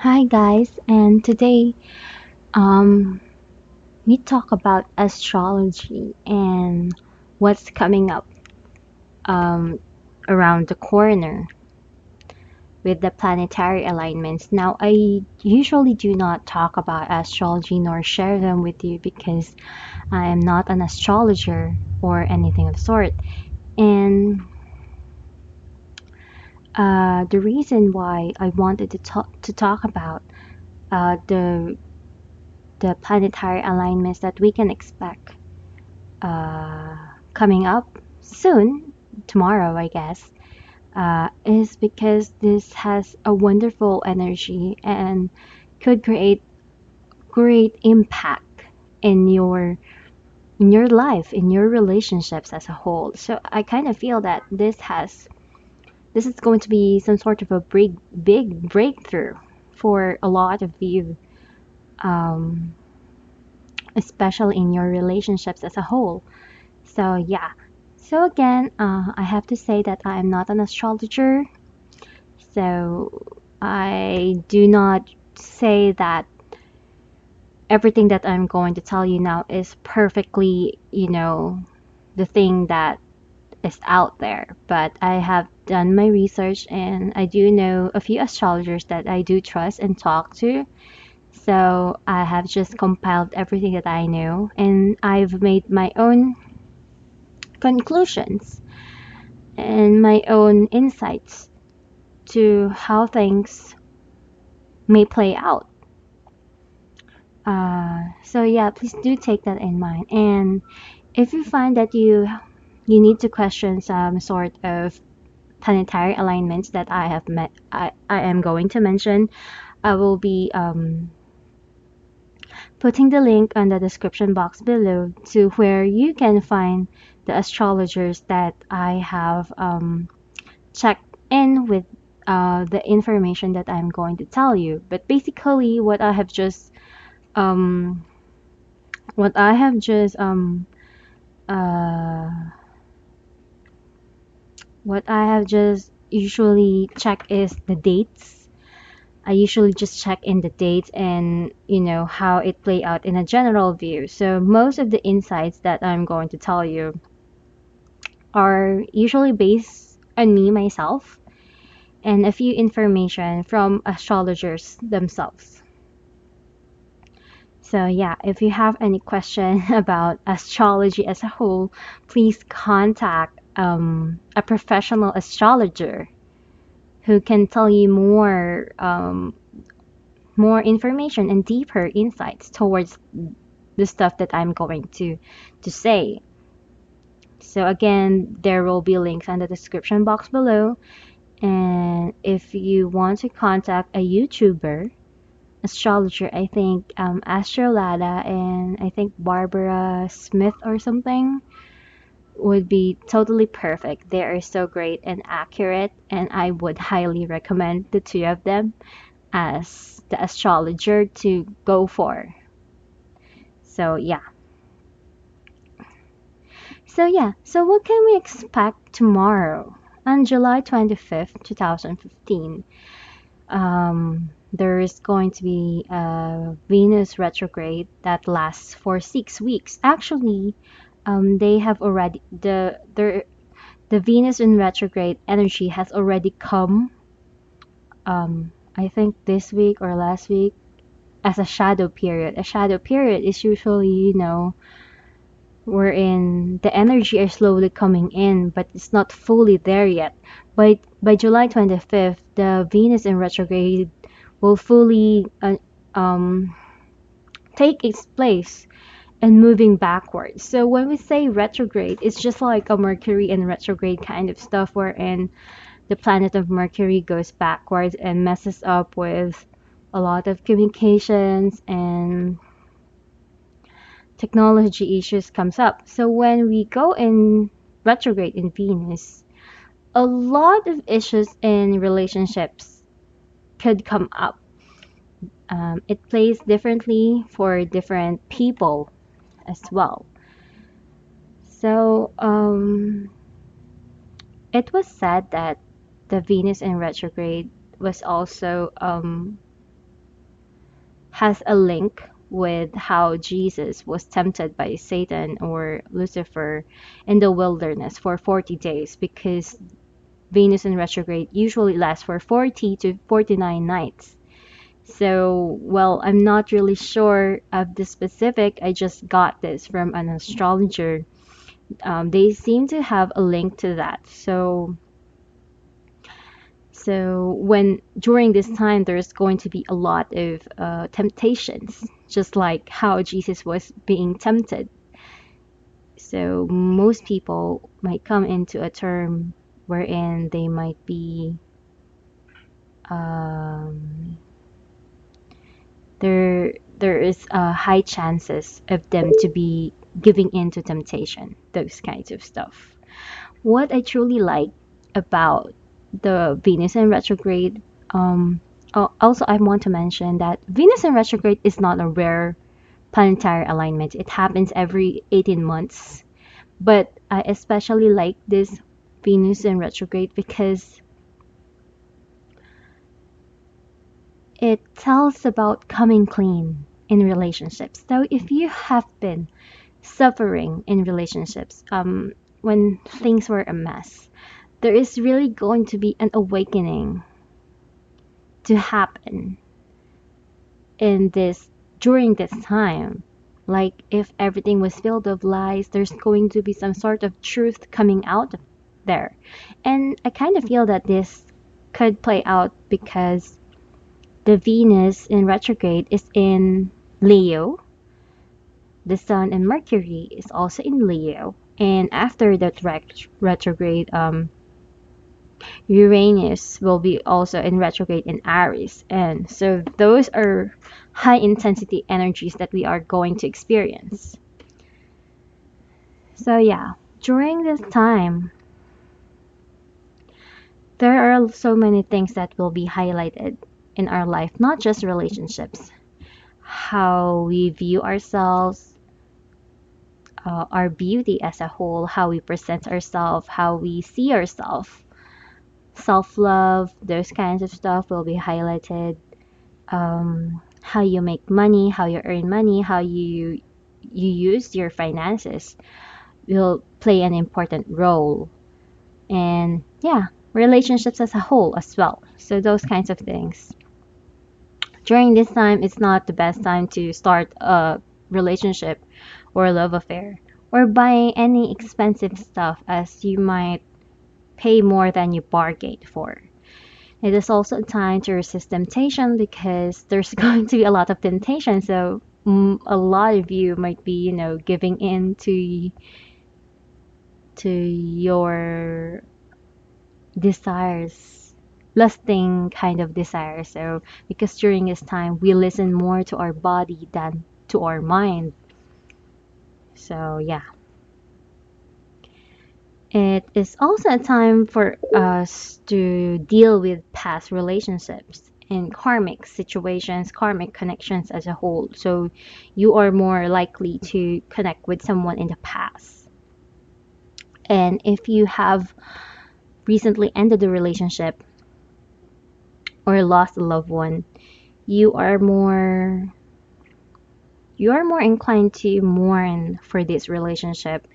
Hi guys, and today um we talk about astrology and what's coming up um around the corner with the planetary alignments. Now, I usually do not talk about astrology nor share them with you because I am not an astrologer or anything of the sort. And the reason why I wanted to talk about the planetary alignments that we can expect coming up soon, tomorrow, I guess, is because this has a wonderful energy and could create great impact in your life, in your relationships as a whole. So I kind of feel that this is going to be some sort of a big breakthrough for a lot of you, um, especially in your relationships as a whole. So yeah. So again, I have to say that I am not an astrologer. So I do not say that everything that I'm going to tell you now is perfectly, the thing that is out there. But I have done my research and I do know a few astrologers that I do trust and talk to. So I have just compiled everything that I know and I've made my own conclusions and my own insights to how things may play out. So yeah, please do take that in mind. And if you find that you need to question some sort of planetary alignments that I am going to mention, I will be putting the link on the description box below to where you can find the astrologers that I have checked in with the information that I'm going to tell you. But basically, um, what I have just uh, what I have just usually check is the dates. I usually just check in the dates and how it play out in a general view. So most of the insights that I'm going to tell you are usually based on me myself and a few information from astrologers themselves. So yeah, if you have any question about astrology as a whole, please contact a professional astrologer who can tell you more information and deeper insights towards the stuff that I'm going to say. So again, there will be links on the description box below. And if you want to contact a YouTuber, astrologer, I think Astro Lada and I think Barbara Smith or something would be totally perfect. They are so great and accurate, and I would highly recommend the two of them as the astrologer to go for. So yeah. So what can we expect tomorrow on July 25th, 2015? There is going to be a Venus retrograde that lasts for 6 weeks. Actually, they have already the Venus in retrograde energy has already come. I think this week or last week as a shadow period. A shadow period is usually, wherein the energy is slowly coming in, but it's not fully there yet. By July 25th, the Venus in retrograde will fully take its place and moving backwards. So when we say retrograde, it's just like a Mercury in retrograde kind of stuff, wherein the planet of Mercury goes backwards and messes up with a lot of communications and technology issues comes up. So when we go in retrograde in Venus, a lot of issues in relationships could come up. It plays differently for different people as well. So it was said that the Venus in retrograde was also has a link with how Jesus was tempted by Satan or Lucifer in the wilderness for 40 days, because Venus in retrograde usually lasts for 40 to 49 nights. So, well, I'm not really sure of the specific. I just got this from an astrologer. They seem to have a link to that. So when during this time, there's going to be a lot of temptations, just like how Jesus was being tempted. So most people might come into a term wherein they might be um, there is high chances of them to be giving in to temptation, those kinds of stuff. What I truly like about the Venus in retrograde, also I want to mention that Venus in retrograde is not a rare planetary alignment. It happens every 18 months. But I especially like this Venus in retrograde because it tells about coming clean in relationships. So if you have been suffering in relationships, when things were a mess, there is really going to be an awakening to happen in this during this time. Like if everything was filled with lies, there's going to be some sort of truth coming out there. And I kind of feel that this could play out because the Venus in retrograde is in Leo. The Sun and Mercury is also in Leo. And after that retrograde, Uranus will be also in retrograde in Aries. And so those are high intensity energies that we are going to experience. So yeah, during this time, there are so many things that will be highlighted in our life, not just relationships, how we view ourselves, our beauty as a whole, how we present ourselves, how we see ourselves, self love, those kinds of stuff will be highlighted. How you make money, how you earn money, how you use your finances will play an important role. And yeah, relationships as a whole as well. So those kinds of things. During this time, it's not the best time to start a relationship or a love affair or buying any expensive stuff, as you might pay more than you bargained for. It is also a time to resist temptation because there's going to be a lot of temptation. So a lot of you might be, giving in to your desires, lusting kind of desire. So because during this time we listen more to our body than to our mind. So yeah. It is also a time for us to deal with past relationships and karmic situations, karmic connections as a whole. So you are more likely to connect with someone in the past. And if you have recently ended a relationship or lost a loved one, you are more inclined to mourn for this relationship.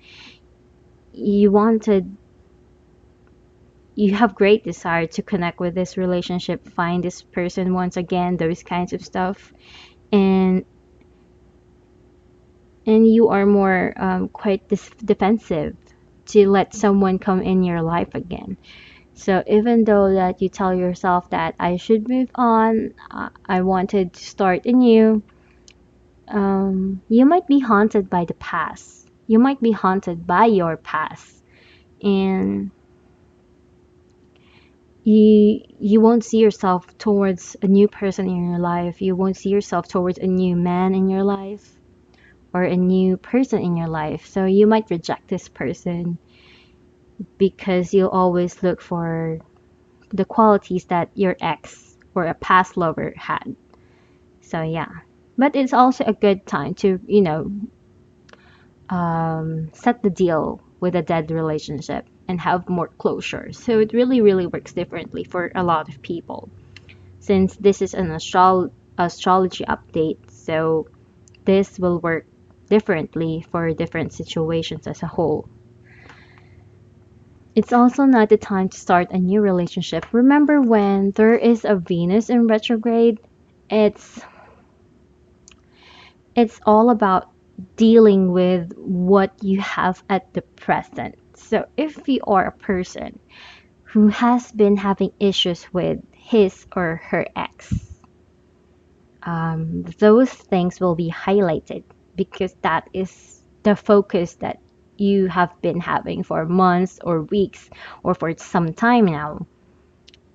You wanted you have great desire to connect with this relationship, find this person once again, those kinds of stuff, and you are more quite defensive to let someone come in your life again. So even though that you tell yourself that I should move on, I wanted to start anew, you might be haunted by the past. You might be haunted by your past, and you won't see yourself towards a new person in your life. You won't see yourself towards a new man in your life or a new person in your life. So you might reject this person because you'll always look for the qualities that your ex or a past lover had. So yeah. But it's also a good time to, set the deal with a dead relationship and have more closure. So it really, really works differently for a lot of people. Since this is an astrology update. So this will work differently for different situations as a whole. It's also not the time to start a new relationship. Remember when there is a Venus in retrograde? It's it's all about dealing with what you have at the present. So if you are a person who has been having issues with his or her ex, those things will be highlighted because that is the focus that you have been having for months or weeks or for some time now.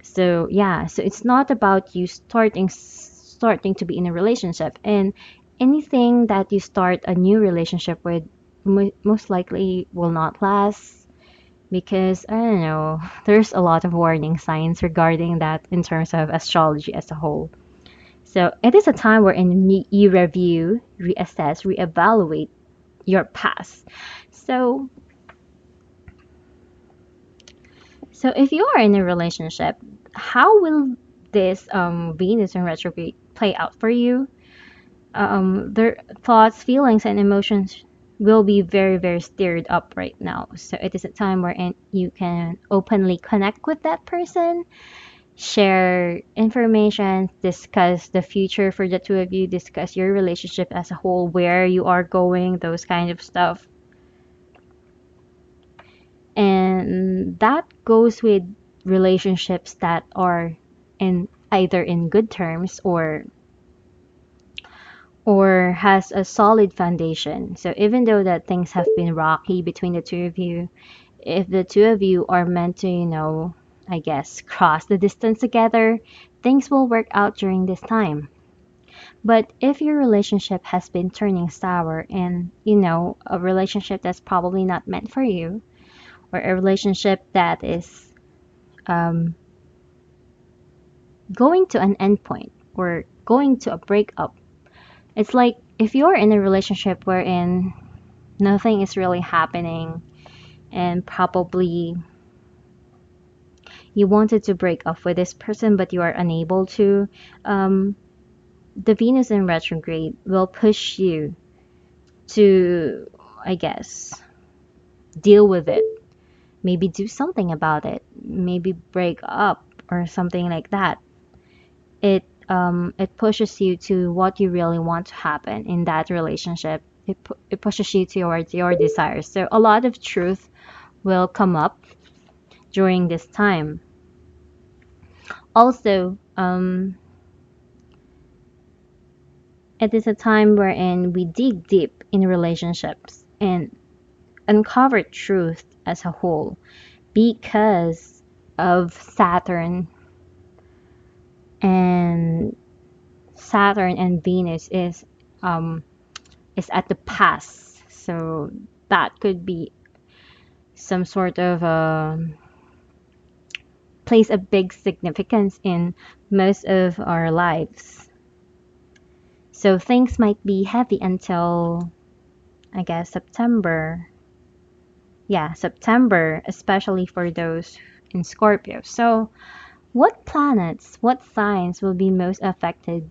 So yeah, so it's not about you starting to be in a relationship, and anything that you start a new relationship with most likely will not last because I don't know, there's a lot of warning signs regarding that in terms of astrology as a whole. So it is a time wherein you review, reassess, reevaluate your past. So so if you are in a relationship, how will this Venus in retrograde play out for you? Their thoughts, feelings, and emotions will be very, very stirred up right now. So it is a time wherein you can openly connect with that person, share information, discuss the future for the two of you, discuss your relationship as a whole, where you are going, those kind of stuff. And that goes with relationships that are in either in good terms or has a solid foundation. So even though that things have been rocky between the two of you, if the two of you are meant to, I guess, cross the distance together, things will work out during this time. But if your relationship has been turning sour and, a relationship that's probably not meant for you, or a relationship that is um, going to an end point or going to a breakup, it's like if you're in a relationship wherein nothing is really happening and probably you wanted to break up with this person but you are unable to, um, the Venus in retrograde will push you to, I guess, deal with it. Maybe do something about it. Maybe break up or something like that. It pushes you to what you really want to happen in that relationship. It pushes you towards your desires. So a lot of truth will come up during this time. Also, it is a time wherein we dig deep in relationships and uncover truth as a whole because of and Saturn and Venus is at the past. So that could be some sort of plays a big significance in most of our lives. So things might be heavy until I guess September. Yeah, September, especially for those in Scorpio. So what planets, what signs will be most affected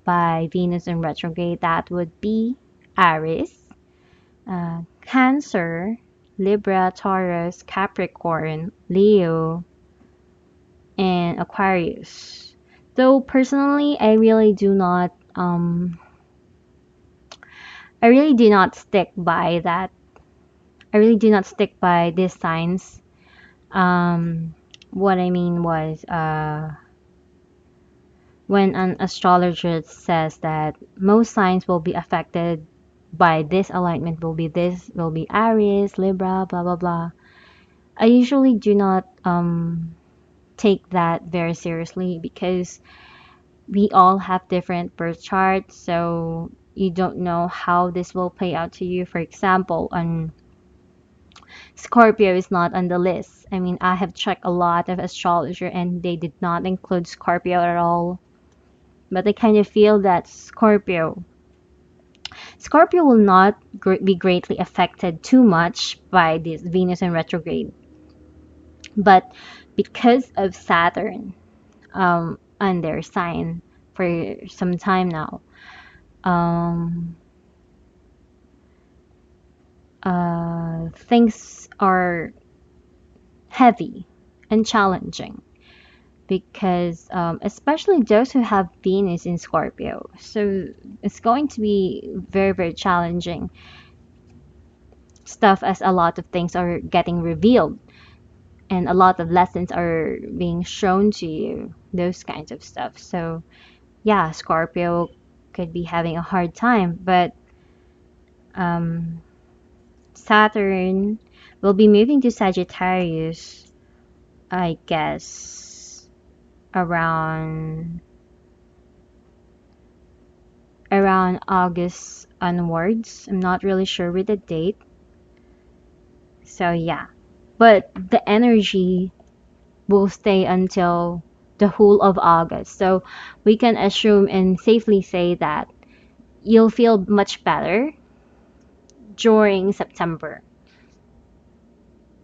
by Venus in retrograde? That would be Aries, Cancer, Libra, Taurus, Capricorn, Leo, and Aquarius. Though personally, I really do not stick by that. I really do not stick by these signs. What I mean was, when an astrologer says that most signs will be affected by this alignment will be Aries, Libra, blah blah blah. I usually do not take that very seriously because we all have different birth charts, so you don't know how this will play out to you. For example, on Scorpio is not on the list. I mean, I have checked a lot of astrologer and they did not include Scorpio at all. But I kind of feel that Scorpio will not be greatly affected too much by this Venus in retrograde. But because of Saturn on their sign, for some time now. Um, Things are heavy and challenging because, especially those who have Venus in Scorpio. So it's going to be very, very challenging stuff as a lot of things are getting revealed and a lot of lessons are being shown to you, those kinds of stuff. So, yeah, Scorpio could be having a hard time, but um, Saturn will be moving to Sagittarius, I guess, around August onwards. I'm not really sure with the date. So yeah. But the energy will stay until the whole of August. So we can assume and safely say that you'll feel much better during September.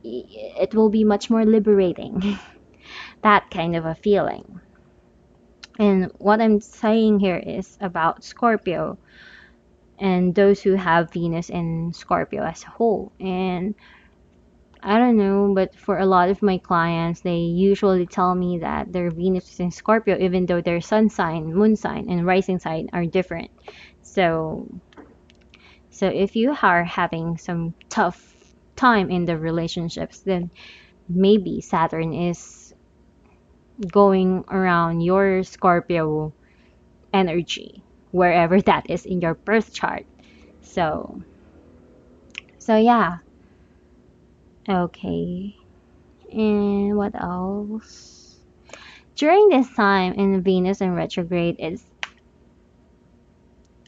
It will be much more liberating, that kind of a feeling. And what I'm saying here is about Scorpio and those who have Venus in Scorpio as a whole. And I don't know, but for a lot of my clients, they usually tell me that their Venus is in Scorpio, even though their sun sign, moon sign, and rising sign are different. So, so if you are having some tough time in the relationships, then maybe Saturn is going around your Scorpio energy, wherever that is in your birth chart. So, so yeah. Okay. And what else? During this time in Venus and retrograde is,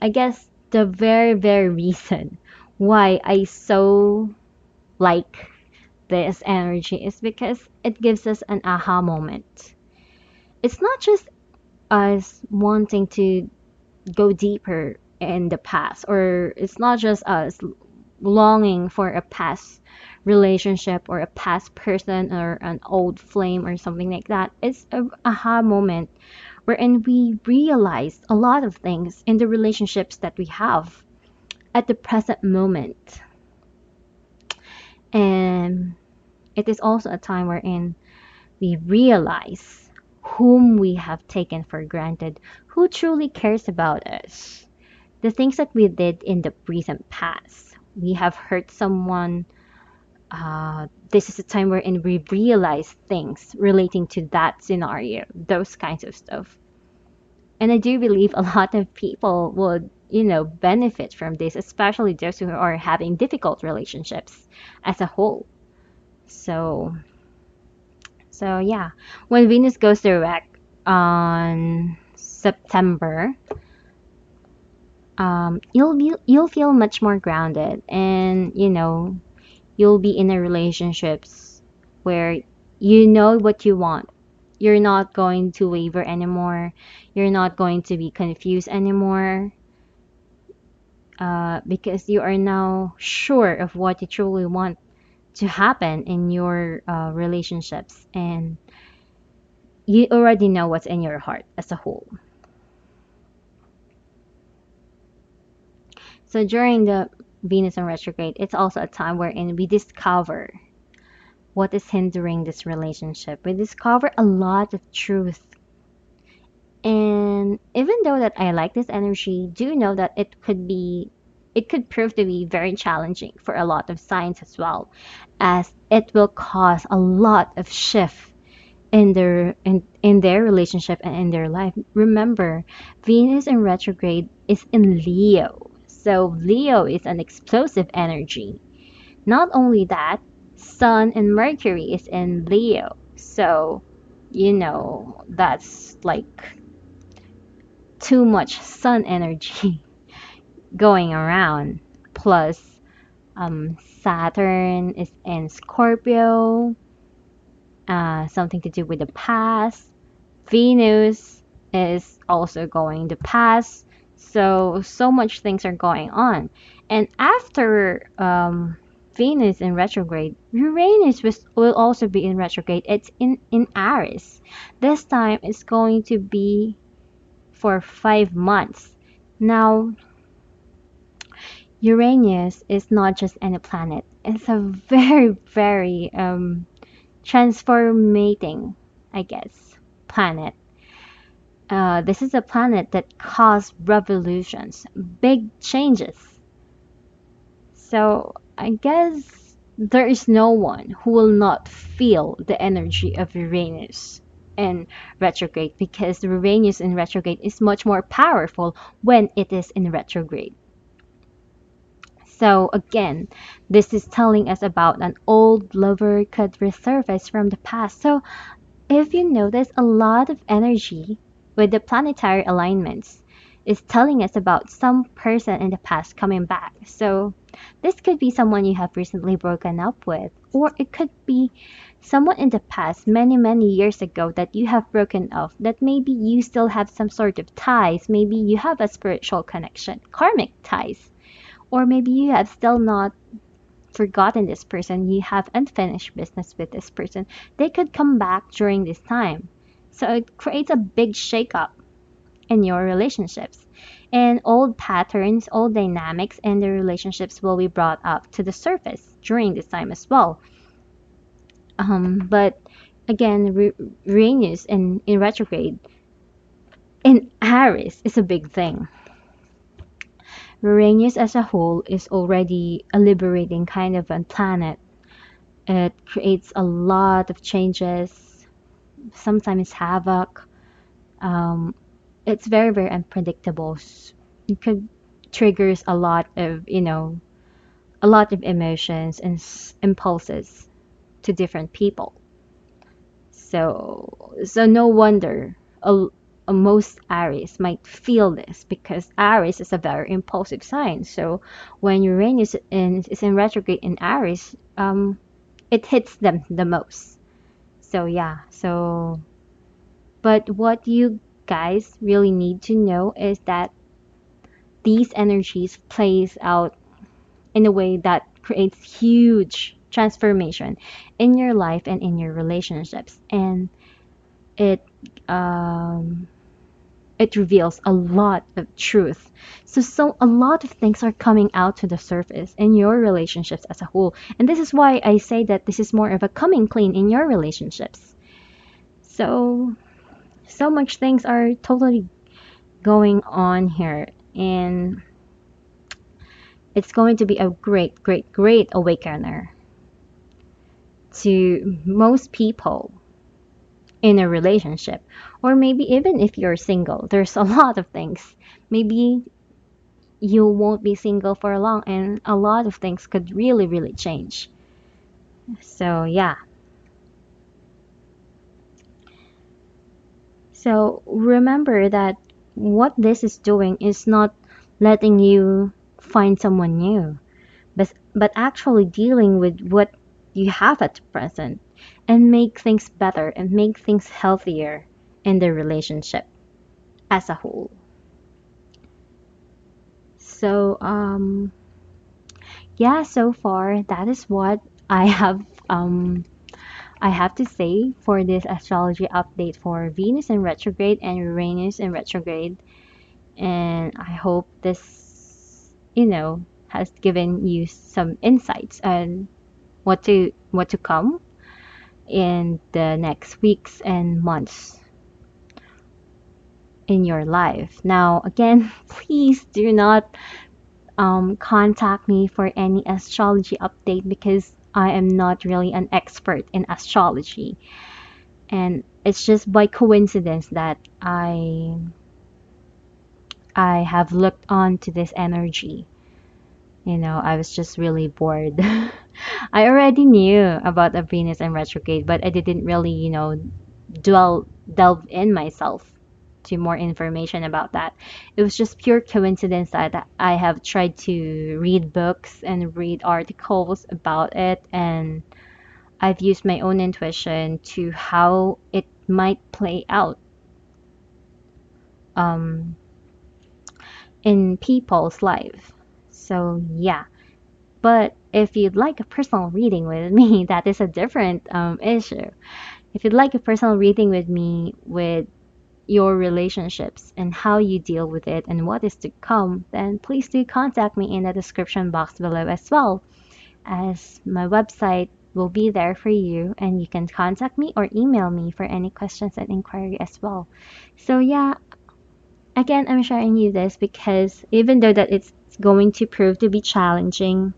I guess, the very, very reason why I so like this energy is because it gives us an aha moment. It's not just us wanting to go deeper in the past, or it's not just us longing for a past relationship or a past person or an old flame or something like that. It's a aha moment wherein we realize a lot of things in the relationships that we have at the present moment. And it is also a time wherein we realize whom we have taken for granted, who truly cares about us, the things that we did in the recent past. We have hurt someone. This is a time wherein we realize things relating to that scenario, those kinds of stuff. And I do believe a lot of people would, benefit from this, especially those who are having difficult relationships as a whole. So, so yeah, when Venus goes direct on September, you'll feel much more grounded, and you'll be in a relationships where you know what you want. You're not going to waver anymore. You're not going to be confused anymore, because you are now sure of what you truly want to happen in your relationships, and you already know what's in your heart as a whole. So during the Venus in retrograde, it's also a time wherein we discover what is hindering this relationship. We discover a lot of truth. And even though that I like this energy, do know that it could prove to be very challenging for a lot of signs as well, as it will cause a lot of shift in their relationship and in their life. Remember, Venus in retrograde is in Leo. So Leo is an explosive energy. Not only that, Sun and Mercury is in Leo. So, that's like too much sun energy going around. Plus, Saturn is in Scorpio, something to do with the past. Venus is also going to pass. So much things are going on. And after Venus in retrograde, Uranus will also be in retrograde. It's in Aries. This time it's going to be for 5 months. Now, Uranus is not just any planet. It's a very, very transformating, I guess, planet. This is a planet that caused revolutions, big changes. So I guess there is no one who will not feel the energy of Uranus in retrograde, because Uranus in retrograde is much more powerful when it is in retrograde. So again, this is telling us about an old lover could resurface from the past. So if you notice, a lot of energy with the planetary alignments is telling us about some person in the past coming back. So this could be someone you have recently broken up with, or it could be someone in the past, many, many years ago, that you have broken off, that maybe you still have some sort of ties. Maybe you have a spiritual connection, karmic ties, or maybe you have still not forgotten this person, you have unfinished business with this person. They could come back during this time. So it creates a big shakeup in your relationships. And old patterns, old dynamics in the relationships will be brought up to the surface during this time as well. But again, Uranus in retrograde in Aries is a big thing. Uranus as a whole is already a liberating kind of a planet. It creates a lot of changes, sometimes havoc. Um, it's very, very unpredictable. It could triggers a lot of, a lot of emotions and impulses to different people. So no wonder most Aries might feel this, because Aries is a very impulsive sign. So when Uranus is in retrograde in Aries, it hits them the most. So yeah, but what you guys really need to know is that these energies plays out in a way that creates huge transformation in your life and in your relationships, and it um it reveals a lot of truth. So a lot of things are coming out to the surface in your relationships as a whole, and this is why I say that this is more of a coming clean in your relationships. So much things are totally going on here, and it's going to be a great, great, great awakener to most people in a relationship, or maybe even if you're single. There's a lot of things. Maybe you won't be single for long, and a lot of things could really, really change. So yeah. So remember that what this is doing is not letting you find someone new, but actually dealing with what you have at present, and make things better and make things healthier in the relationship as a whole. So yeah, so far that is what I have I have to say for this astrology update for Venus in retrograde and Uranus in retrograde. And I hope this, has given you some insights on what to come in the next weeks and months in your life. Now, again, please do not contact me for any astrology update, because I am not really an expert in astrology. And it's just by coincidence that I have looked on to this energy. I was just really bored. I already knew about the Venus and retrograde, but I didn't really, delve in myself to more information about that. It was just pure coincidence that I have tried to read books and read articles about it, and I've used my own intuition to how it might play out um, in people's life. So yeah. But if you'd like a personal reading with me, that is a different issue. If you'd like a personal reading with me with your relationships and how you deal with it and what is to come, then please do contact me in the description box below as well, as my website will be there for you, and you can contact me or email me for any questions and inquiry as well. So yeah, again, I'm sharing you this because even though that it's going to prove to be challenging,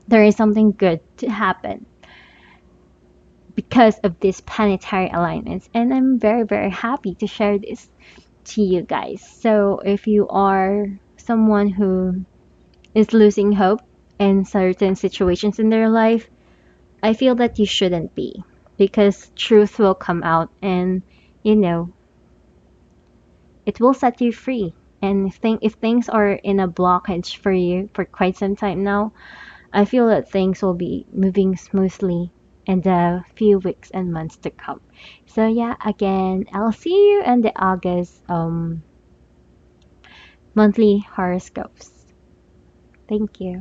there is something good to happen because of these planetary alignments, and I'm very very happy to share this to you guys. So if you are someone who is losing hope in certain situations in their life, I feel that you shouldn't be, because truth will come out, and you know, it will set you free. And if things are in a blockage for you for quite some time now, I feel that things will be moving smoothly in the few weeks and months to come. So yeah, again, I'll see you in the August monthly horoscopes. Thank you.